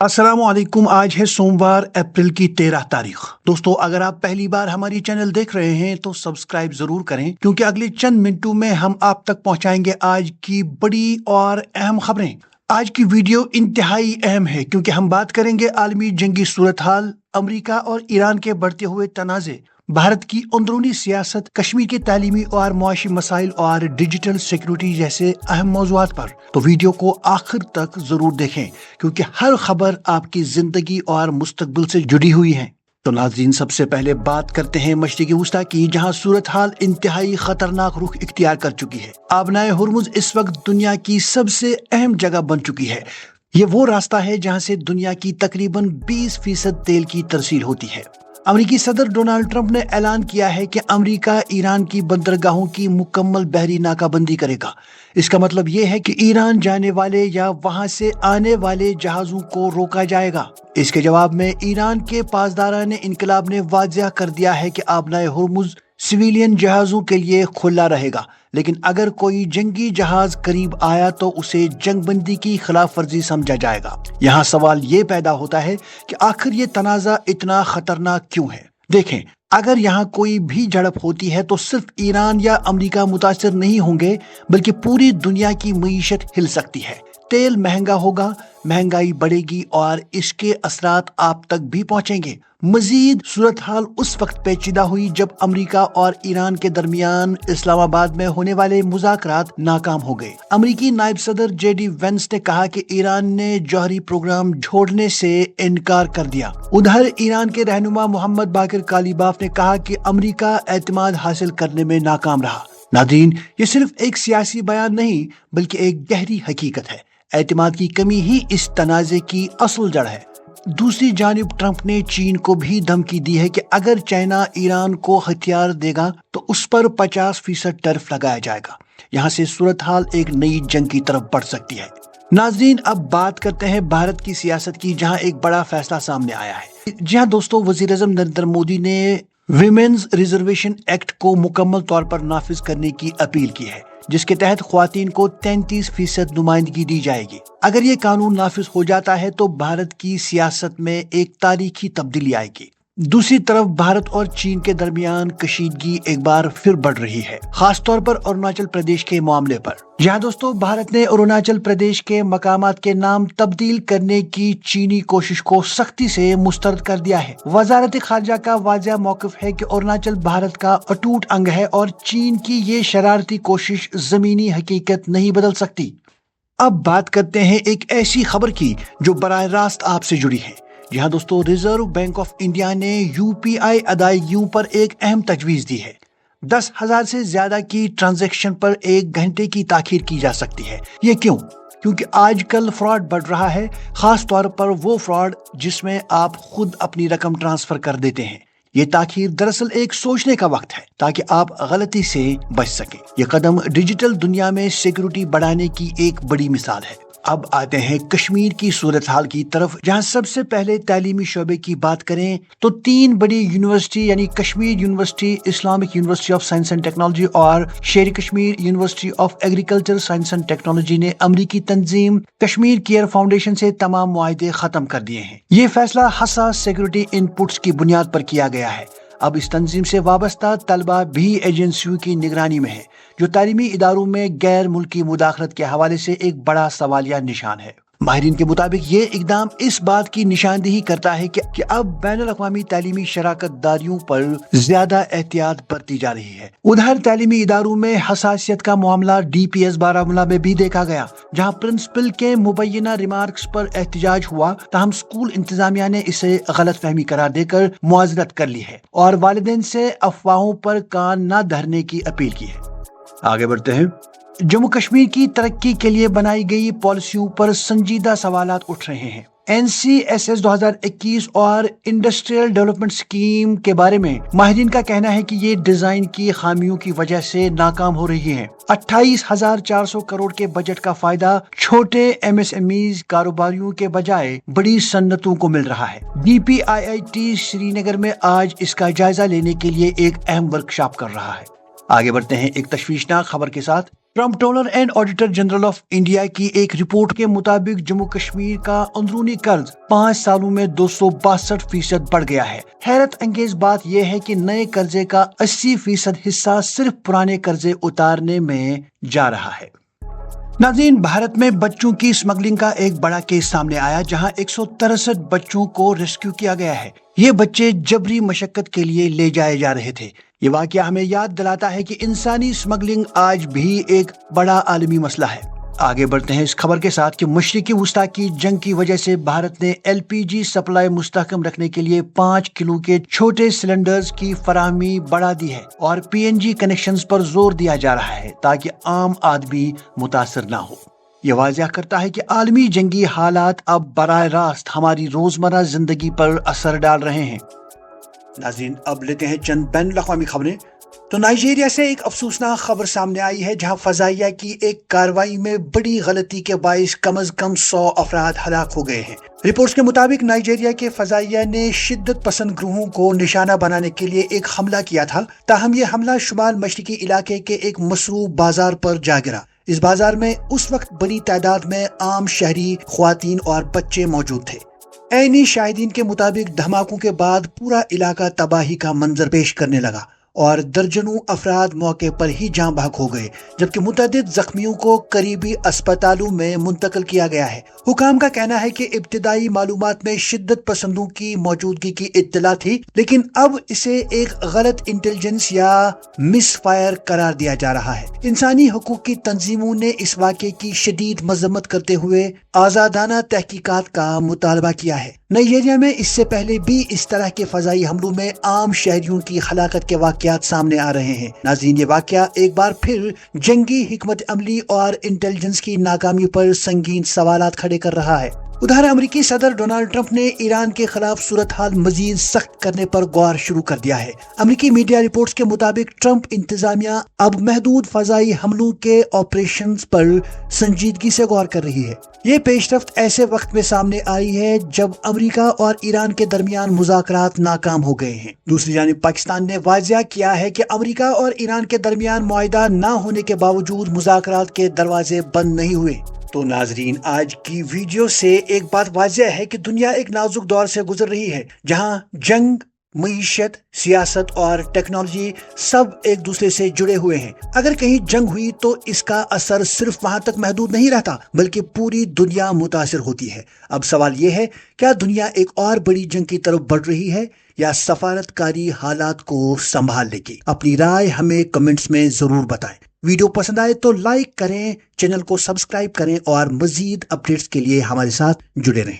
अस्सलामुअलैकुम। आज है सोमवार अप्रैल की 13 तारीख। दोस्तों, अगर आप पहली बार हमारी चैनल देख रहे हैं तो सब्सक्राइब जरूर करें, क्योंकि अगले चंद मिनटों में हम आप तक पहुंचाएंगे आज की बड़ी और अहम खबरें। आज की वीडियो इंतहाई अहम है क्योंकि हम बात करेंगे आलमी जंगी सूरत हाल, अमरीका और ईरान के बढ़ते हुए तनाज़े, भारत की अंदरूनी सियासत, कश्मीर के तालीमी और मुआशी मसाइल और डिजिटल सिक्योरिटी जैसे अहम मौज़ूआत पर। तो वीडियो को आखिर तक जरूर देखें क्योंकि हर खबर आपकी जिंदगी और मुस्तकबिल से जुड़ी हुई है। तो नाज़रीन, सबसे पहले बात करते हैं मशरिक़ी वुस्ता की, जहां सूरत हाल इंतहाई खतरनाक रुख इख्तियार कर चुकी है। आबनाए हुर्मुज़ इस वक्त दुनिया की सबसे अहम जगह बन चुकी है। ये वो रास्ता है जहां से दुनिया की तकरीबन 20% तेल की तरसील होती है। अमेरिकी सदर डोनाल्ड ट्रंप ने ऐलान किया है कि अमेरिका ईरान की बंदरगाहों की मुकम्मल बहरी नाकाबंदी करेगा। इसका मतलब ये है कि ईरान जाने वाले या वहां से आने वाले जहाजों को रोका जाएगा। इसके जवाब में ईरान के पासदारान इनकलाब ने वाज़ेह कर दिया है कि आबनाए हुर्मुज़ सिविलियन जहाजों के लिए खुला रहेगा, लेकिन अगर कोई जंगी जहाज करीब आया तो उसे जंगबंदी की खिलाफ वर्जी समझा जाएगा। यहाँ सवाल ये पैदा होता है कि आखिर ये तनाज़ा इतना खतरनाक क्यों है। देखें, अगर यहाँ कोई भी झड़प होती है तो सिर्फ ईरान या अमेरिका मुतासिर नहीं होंगे, बल्कि पूरी दुनिया की मईशत हिल सकती है। तेल महंगा होगा, महंगाई बढ़ेगी और इसके असरात आप तक भी पहुंचेंगे। मजीद सूरत हाल उस वक्त पेचीदा हुई जब अमेरिका और ईरान के दरमियान इस्लामाबाद में होने वाले मुज़ाकरात नाकाम हो गए। अमेरिकी नायब सदर JD वेंस ने कहा कि ईरान ने जौहरी प्रोग्राम छोड़ने से इनकार कर दिया। उधर ईरान के रहनुमा मोहम्मद बाकिर कालीबाफ ने कहा कि अमेरिका एतमाद हासिल करने में नाकाम रहा। नाज़रीन, ये सिर्फ एक सियासी बयान नहीं बल्कि एक गहरी हकीकत है। एतमाद की कमी ही इस तनाज़े की असल जड़ है। दूसरी जानिब ट्रंप ने चीन को भी धमकी दी है कि अगर चाइना ईरान को हथियार देगा तो उस पर 50% टैरिफ लगाया जाएगा। यहाँ से सूरत हाल एक नई जंग की तरफ बढ़ सकती है। नाज़रीन, अब बात करते हैं भारत की सियासत की, जहाँ एक बड़ा फैसला सामने आया है। जी हाँ दोस्तों, वज़ीर-ए-आज़म नरेंद्र मोदी ने विमेन्स रिजर्वेशन एक्ट को मुकम्मल तौर पर नाफिज करने की अपील की है, जिसके तहत ख्वातीन को 33% नुमाइंदगी दी जाएगी। अगर ये कानून नाफिज हो जाता है तो भारत की सियासत में एक तारीखी तब्दीली आएगी। दूसरी तरफ भारत और चीन के दरमियान कशीदगी एक बार फिर बढ़ रही है, खास तौर पर अरुणाचल प्रदेश के मामले पर। जहाँ दोस्तों, भारत ने अरुणाचल प्रदेश के मकामात के नाम तब्दील करने की चीनी कोशिश को सख्ती से मुस्तरद कर दिया है। वजारत खारजा का वाज़ेह मौक़िफ़ है कि अरुणाचल भारत का अटूट अंग है और चीन की ये शरारती कोशिश जमीनी हकीकत नहीं बदल सकती। अब बात करते हैं एक ऐसी खबर की जो बराह रास्त आपसे जुड़ी है। जी हाँ दोस्तों, रिजर्व बैंक ऑफ इंडिया ने UPI अदायगियों पर एक अहम तजवीज़ दी है। 10,000 से ज्यादा की ट्रांजैक्शन पर 1 घंटे की ताखीर की जा सकती है। ये क्यों? क्योंकि आजकल फ्रॉड बढ़ रहा है, खास तौर पर वो फ्रॉड जिसमें आप खुद अपनी रकम ट्रांसफर कर देते हैं। ये ताखीर दरअसल एक सोचने का वक्त है ताकि आप गलती से बच सकें। ये कदम डिजिटल दुनिया में सिक्योरिटी बढ़ाने की एक बड़ी मिसाल है। अब आते हैं कश्मीर की सूरत हाल की तरफ, जहां सबसे पहले तालीमी शोबे की बात करें तो 3 बड़ी यूनिवर्सिटी यानी Kashmir university, Islamic university of science and technology और शेर Kashmir university of agriculture science and technology ने अमेरिकी तंजीम कश्मीर केयर फाउंडेशन से तमाम मुआहदे खत्म कर दिए हैं। ये फैसला हसास सिक्योरिटी इनपुट्स की बुनियाद पर किया गया है। अब इस तंजीम से वाबस्ता तलबा भी एजेंसियों की निगरानी में है, जो तालीमी इदारों में गैर मुल्की मुदाखलत के हवाले से एक बड़ा सवालिया निशान है। माहिरीन के मुताबिक ये इकदाम इस बात की निशानदेही करता है कि अब बैनुल अक़वामी तालीमी शराकत दारियों पर ज्यादा एहतियात बरती जा रही है। उधर तालीमी इदारों में हसासियत का मामला DPS बारामूला में भी देखा गया, जहां प्रिंसिपल के मुबैना रिमार्क्स पर एहतजाज हुआ, ताहम स्कूल इंतजामिया ने इसे गलत फहमी करार देकर मुआज़रत कर ली है और वालिदैन से अफवाहों पर कान न धरने की अपील की है। आगे बढ़ते हैं। जम्मू कश्मीर की तरक्की के लिए बनाई गई पॉलिसियों पर संजीदा सवालात उठ रहे हैं। NCSS 2021 और इंडस्ट्रियल डेवलपमेंट स्कीम के बारे में माहिरीन का कहना है कि ये डिजाइन की खामियों की वजह से नाकाम हो रही है। 28,400 करोड़ के बजट का फायदा छोटे MSMEs कारोबारियों के बजाय बड़ी सन्नतों को मिल रहा है। DPIIT श्रीनगर में आज इसका जायजा लेने के लिए एक अहम वर्कशॉप कर रहा है। आगे बढ़ते हैं एक तशवीशनाक खबर के साथ। Controller and auditor general of India की एक रिपोर्ट के मुताबिक जम्मू कश्मीर का अंदरूनी कर्ज 5 सालों में 262% बढ़ गया है। हैरत अंगेज बात यह है कि नए कर्जे का 80% हिस्सा सिर्फ पुराने कर्जे उतारने में जा रहा है। नाज़रीन, भारत में बच्चों की स्मगलिंग का एक बड़ा केस सामने आया, जहां 163 बच्चों को रेस्क्यू किया गया है। ये बच्चे जबरी मशक्कत के लिए ले जाए जा रहे थे। ये वाकया हमें याद दिलाता है कि इंसानी स्मगलिंग आज भी एक बड़ा आलमी मसला है। आगे बढ़ते हैं इस खबर के साथ कि मशरिकी वुस्ता की जंग की वजह से भारत ने LPG सप्लाई मुस्तहकम रखने के लिए 5 किलो के छोटे सिलेंडर्स की फराहमी बढ़ा दी है और PNG कनेक्शंस पर जोर दिया जा रहा है ताकि आम आदमी मुतासर ना हो। ये वाज़ह करता है कि आलमी जंगी हालात अब बराह रास्त हमारी रोजमर्रा जिंदगी पर असर डाल रहे हैं। नाज़रीन, अब लेते हैं चंद बैन अवी खबरें। तो नाइजीरिया से एक अफसोसनाक खबर सामने आई है, जहां फजाइया की एक कार्रवाई में बड़ी गलती के बाइस कम से कम 100 अफराद हलाक हो गए हैं। रिपोर्ट्स के मुताबिक नाइजीरिया के फजाइया ने शिद्दत पसंद ग्रुपों को निशाना बनाने के लिए एक हमला किया था। ताहम ये हमला शुमाल मशरिकी इलाके के एक मसरूफ बाजार पर जा गिरा। इस बाजार में उस वक्त बड़ी तादाद में आम शहरी, ख्वातीन और बच्चे मौजूद थे। ऐनी शाहिदीन के मुताबिक धमाकों के बाद पूरा इलाका तबाही का मंजर पेश करने लगा और दर्जनों अफराद मौके पर ही जाँ बहक हो गए, जबकि मुतअद्दिद जख्मियों को करीबी अस्पतालों में मुंतकिल किया गया है। हुकाम का कहना है कि इब्तिदाई मालूमात में शिद्दत पसंदों की मौजूदगी की इत्तला थी, लेकिन अब इसे एक गलत इंटेलिजेंस या मिसफायर करार दिया जा रहा है। इंसानी हकूक की तंजीमों ने इस वाक़े की शदीद मजम्मत करते हुए आजादाना तहकीकात का मुतालबा किया है। नाइजीरिया में इससे पहले भी इस तरह के फजाई हमलों में आम शहरियों की हलाकत के वाकयात सामने आ रहे हैं। नाज़रीन, ये वाकया एक बार फिर जंगी हिकमत अमली और इंटेलिजेंस की नाकामी पर संगीन सवालात खड़े कर रहा है। उधर अमेरिकी सदर डोनाल्ड ट्रंप ने ईरान के खिलाफ सूरत हाल मजीद सख्त करने पर गौर शुरू कर दिया है। अमेरिकी मीडिया रिपोर्ट्स के मुताबिक ट्रंप इंतजामिया अब महदूद फजाई हमलों के ऑपरेशंस पर संजीदगी से गौर कर रही है। ये पेशरफ्त ऐसे वक्त में सामने आई है जब अमेरिका और ईरान के दरमियान मुज़ाकरात नाकाम हो गए हैं। दूसरी जानिब पाकिस्तान ने वाज़िया किया है कि अमेरिका और ईरान के दरमियान मुआहिदा न होने के बावजूद मुज़ाकरात के दरवाजे बंद नहीं हुए। तो नाजरीन, आज की वीडियो से एक बात वाज़िया है कि दुनिया एक नाजुक दौर से गुजर रही है, जहां जंग, मईशत, सियासत और टेक्नोलॉजी सब एक दूसरे से जुड़े हुए हैं। अगर कहीं जंग हुई तो इसका असर सिर्फ वहां तक महदूद नहीं रहता, बल्कि पूरी दुनिया मुतासिर होती है। अब सवाल यह है, क्या दुनिया एक और बड़ी जंग की तरफ बढ़ रही है या सफारतकारी हालात को संभाल लेगी? अपनी राय हमें कमेंट्स में जरूर बताएं। वीडियो पसंद आए तो लाइक करें, चैनल को सब्सक्राइब करें और मजीद अपडेट्स के लिए हमारे साथ जुड़े रहें।